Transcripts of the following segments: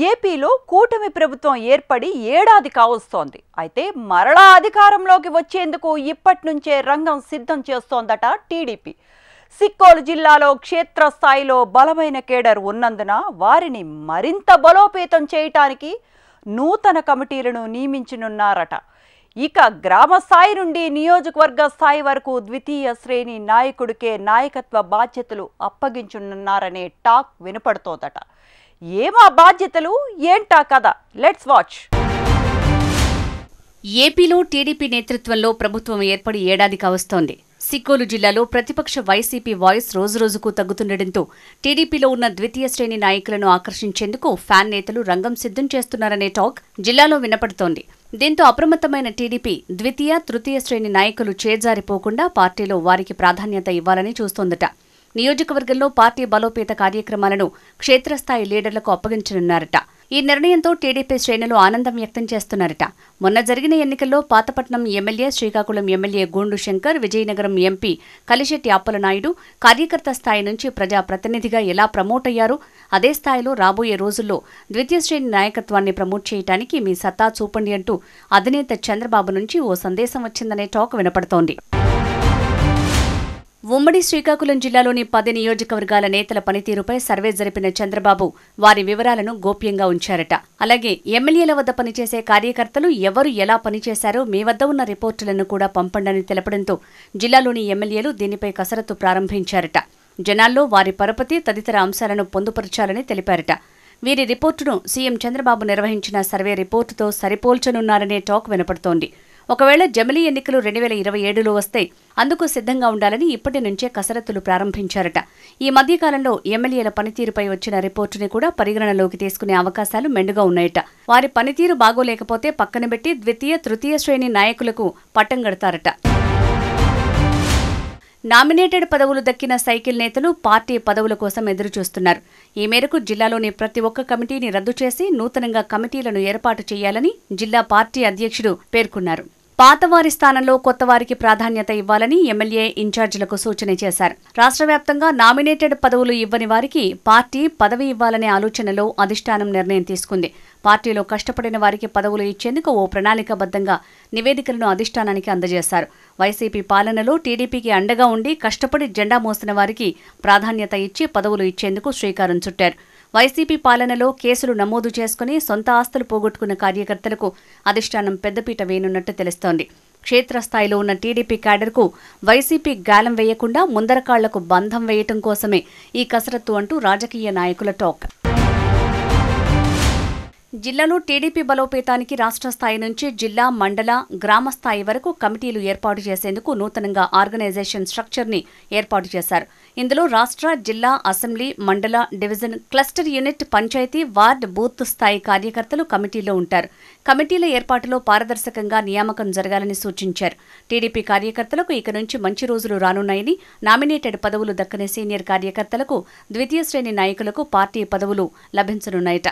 ఏపీలో కూటమి ప్రభుత్వం ఏర్పడి ఏడాది కావస్తోంది. అయితే మరలా అధికారంలోకి వచ్చేందుకు ఇప్పటి నుంచే రంగం సిద్ధం చేస్తోందట టీడీపీ. సిక్కోలు జిల్లాలో క్షేత్రస్థాయిలో బలమైన కేడర్ ఉన్నందున వారిని మరింత బలోపేతం చేయటానికి నూతన కమిటీలను నియమించనున్నారట. ఇక గ్రామ స్థాయి నుండి నియోజకవర్గ స్థాయి వరకు ద్వితీయ శ్రేణి నాయకుడికే నాయకత్వ బాధ్యతలు అప్పగించనున్నారనే టాక్ వినపడుతోందట. ఏమా బాధ్యతలు, ఏంటా కథ? Let's watch. ఏపీలో టీడీపీ నేతృత్వంలో ప్రభుత్వం ఏర్పడి ఏడాది కావస్తోంది. సిక్కోలు జిల్లాలో ప్రతిపక్ష వైసీపీ వాయిస్ రోజురోజుకు తగ్గుతుండటంతో టీడీపీలో ఉన్న ద్వితీయ శ్రేణి నాయకులను ఆకర్షించేందుకు ఫ్యాన్ నేతలు రంగం సిద్ధం చేస్తున్నారనే టాక్ జిల్లాలో వినపడుతోంది. దీంతో అప్రమత్తమైన టీడీపీ ద్వితీయ, తృతీయ శ్రేణి నాయకులు చేజారిపోకుండా పార్టీలో వారికి ప్రాధాన్యత ఇవ్వాలని చూస్తోందట. నియోజకవర్గంలో పార్టీ బలోపేత కార్యక్రమాలను క్షేత్రస్థాయి లీడర్లకు అప్పగించనున్నారట. ఈ నిర్ణయంతో టీడీపీ శ్రేణులు ఆనందం వ్యక్తం చేస్తున్నారట. మొన్న జరిగిన ఎన్నికల్లో Pathapatnam MLA, Srikakulam MLA Gondu Shankar, Vizianagaram MP Kalisetti Appalanaidu కార్యకర్త స్థాయి నుంచి ప్రజాప్రతినిధిగా ఎలా ప్రమోట్ అయ్యారు, అదే స్థాయిలో రాబోయే రోజుల్లో ద్వితీయ శ్రేణి నాయకత్వాన్ని ప్రమోట్ చేయడానికి మీ సత్తా చూపండి అంటూ అధినేత చంద్రబాబు నుంచి ఓ సందేశం వచ్చిందనే టాక్ వినపడుతోంది. ఉమ్మడి శ్రీకాకుళం జిల్లాలోని 10 నియోజకవర్గాల నేతల పనితీరుపై సర్వే జరిపిన చంద్రబాబు వారి వివరాలను గోప్యంగా ఉంచారట. అలాగే ఎమ్మెల్యేల వద్ద పనిచేసే కార్యకర్తలు ఎవరు ఎలా పనిచేశారో మీ వద్ద ఉన్న రిపోర్టులను కూడా పంపండని తెలపడంతో జిల్లాలోని ఎమ్మెల్యేలు దీనిపై కసరత్తు ప్రారంభించారట. జనాల్లో వారి పరపతి తదితర అంశాలను పొందుపరచాలని తెలిపారట. వీరి రిపోర్టును సీఎం చంద్రబాబు నిర్వహించిన సర్వే రిపోర్టుతో సరిపోల్చనున్నారనే టాక్ వినపడుతోంది. ఒకవేళ జమిలీ ఎన్నికలు 2027లో వస్తే అందుకు సిద్ధంగా ఉండాలని ఇప్పటి నుంచే కసరత్తులు ప్రారంభించారట. ఈ మధ్యకాలంలో ఎమ్మెల్యేల పనితీరుపై వచ్చిన రిపోర్టుని కూడా పరిగణనలోకి తీసుకునే అవకాశాలు మెండుగా ఉన్నాయట. వారి పనితీరు బాగోలేకపోతే పక్కనబెట్టి ద్వితీయ, తృతీయ శ్రేణి నాయకులకు పట్టం గడతారట. నామినేటెడ్ పదవులు దక్కిన సైకిల్ నేతలు పార్టీ పదవుల కోసం ఎదురుచూస్తున్నారు. ఈ మేరకు జిల్లాలోని ప్రతి ఒక్క కమిటీని రద్దు చేసి నూతనంగా కమిటీలను ఏర్పాటు చేయాలని జిల్లా పార్టీ అధ్యక్షుడు పేర్కొన్నారు. పాతవారి స్థానంలో కొత్తవారికి ప్రాధాన్యత ఇవ్వాలని ఎమ్మెల్యే ఇన్ఛార్జీలకు సూచన చేశారు. రాష్ట్ర వ్యాప్తంగా నామినేటెడ్ పదవులు ఇవ్వని వారికి పార్టీ పదవి ఇవ్వాలనే ఆలోచనలో అధిష్టానం నిర్ణయం తీసుకుంది. పార్టీలో కష్టపడిన వారికి పదవులు ఇచ్చేందుకు ఓ ప్రణాళికాబద్ధంగా నివేదికలను అధిష్టానానికి అందజేశారు. వైసీపీ పాలనలో టీడీపీకి అండగా ఉండి కష్టపడి జెండా మోసిన వారికి ప్రాధాన్యత ఇచ్చి పదవులు ఇచ్చేందుకు శ్రీకారం చుట్టారు. వైసీపీ పాలనలో కేసులు నమోదు చేసుకుని సొంత ఆస్తులు పోగొట్టుకున్న కార్యకర్తలకు అధిష్టానం పెద్దపీట వేయనున్నట్టు తెలుస్తోంది. క్షేత్రస్థాయిలో ఉన్న టీడీపీ క్యాడర్కు వైసీపీ గాలం వేయకుండా ముందరకాళ్లకు బంధం వేయటం కోసమే ఈ కసరత్తు అంటూ రాజకీయ నాయకుల టాక్. జిల్లాలో టీడీపీ బలోపేతానికి రాష్ట్ర స్థాయి నుంచి జిల్లా, మండల, గ్రామ స్థాయి వరకు కమిటీలు ఏర్పాటు చేసేందుకు నూతనంగా ఆర్గనైజేషన్ స్ట్రక్చర్ని ఏర్పాటు చేశారు. ఇందులో రాష్ట్ర, జిల్లా, అసెంబ్లీ, మండల, division, cluster unit, panchayat, ward, booth స్థాయి కార్యకర్తలు కమిటీలో ఉంటారు. కమిటీల ఏర్పాటులో పారదర్శకంగా నియామకం జరగాలని సూచించారు. టీడీపీ కార్యకర్తలకు ఇక నుంచి మంచి రోజులు రానున్నాయని, నామినేటెడ్ పదవులు దక్కని సీనియర్ కార్యకర్తలకు, ద్వితీయ శ్రేణి నాయకులకు పార్టీ పదవులు లభించనున్నాయట.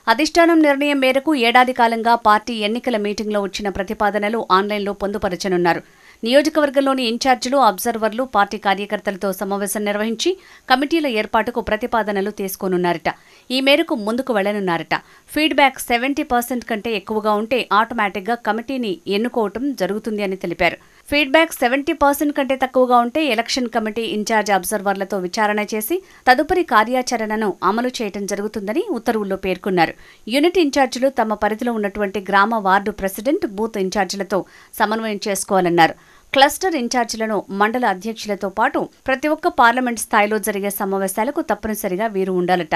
అధిష్టానం నిర్ణయం మేరకు ఏడాది కాలంగా పార్టీ ఎన్నికల మీటింగ్లో వచ్చిన ప్రతిపాదనలు ఆన్లైన్లో పొందుపరచనున్నారు. నియోజకవర్గంలోని ఇన్ఛార్జీలు, అబ్జర్వర్లు పార్టీ కార్యకర్తలతో సమావేశం నిర్వహించి కమిటీల ఏర్పాటుకు ప్రతిపాదనలు తీసుకోనున్నారట. ఈ మేరకు ముందుకు వెళ్లనున్నారట. ఫీడ్బ్యాక్ 70% కంటే ఎక్కువగా ఉంటే ఆటోమేటిక్గా కమిటీని ఎన్నుకోవటం జరుగుతుంది అని తెలిపారు. ఫీడ్బ్యాక్ 70% కంటే తక్కువగా ఉంటే ఎలక్షన్ కమిటీ ఇన్ఛార్జ్ అబ్జర్వర్లతో విచారణ చేసి తదుపరి కార్యాచరణను అమలు చేయడం జరుగుతుందని ఉత్తర్వుల్లో పేర్కొన్నారు. యూనిట్ ఇన్ఛార్జీలు తమ పరిధిలో ఉన్నటువంటి గ్రామ, వార్డు ప్రెసిడెంట్, బూత్ ఇన్ఛార్జీలతో సమన్వయం చేసుకోవాలన్నారు. క్లస్టర్ ఇన్ఛార్జీలను మండల అధ్యక్షులతో పాటు ప్రతి ఒక్క పార్లమెంట్ స్థాయిలో జరిగే సమావేశాలకు తప్పనిసరిగా వీరు ఉండాలట.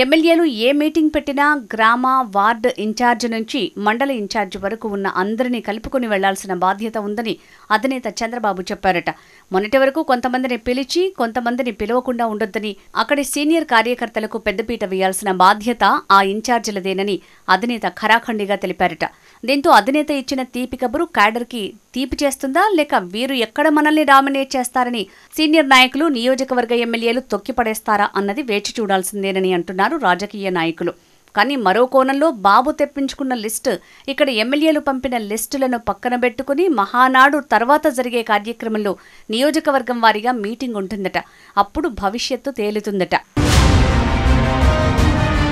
ఎమ్మెల్యేలు ఏ మీటింగ్ పెట్టినా గ్రామ, వార్డు ఇన్ఛార్జి నుంచి మండల ఇన్ఛార్జి వరకు ఉన్న అందరినీ కలుపుకుని వెళ్లాల్సిన బాధ్యత ఉందని అధినేత చంద్రబాబు చెప్పారట. మొన్నటి వరకు కొంతమందిని పిలిచి కొంతమందిని పిలవకుండా ఉండొద్దని, అక్కడి సీనియర్ కార్యకర్తలకు పెద్దపీట వేయాల్సిన బాధ్యత ఆ ఇన్ఛార్జీలదేనని అధినేత ఖరాఖండిగా తెలిపారట. దీంతో అధినేత ఇచ్చిన తీపి కబురు క్యాడర్కి తీపి చేస్తుందా, లేక వీరు ఎక్కడ మనల్ని డామినేట్ చేస్తారని సీనియర్ నాయకులు, నియోజకవర్గ ఎమ్మెల్యేలు తొక్కిపడేస్తారా అన్నది వేచి చూడాల్సిందేనని అంటున్నారు రాజకీయ నాయకులు. కానీ మరో కోణంలో బాబు తెప్పించుకున్న లిస్టు, ఇక్కడ ఎమ్మెల్యేలు పంపిన లిస్టులను పక్కన పెట్టుకుని మహానాడు తర్వాత జరిగే కార్యక్రమంలో నియోజకవర్గం వారీగా మీటింగ్ ఉంటుందట. అప్పుడు భవిష్యత్తు తేలుతుందట.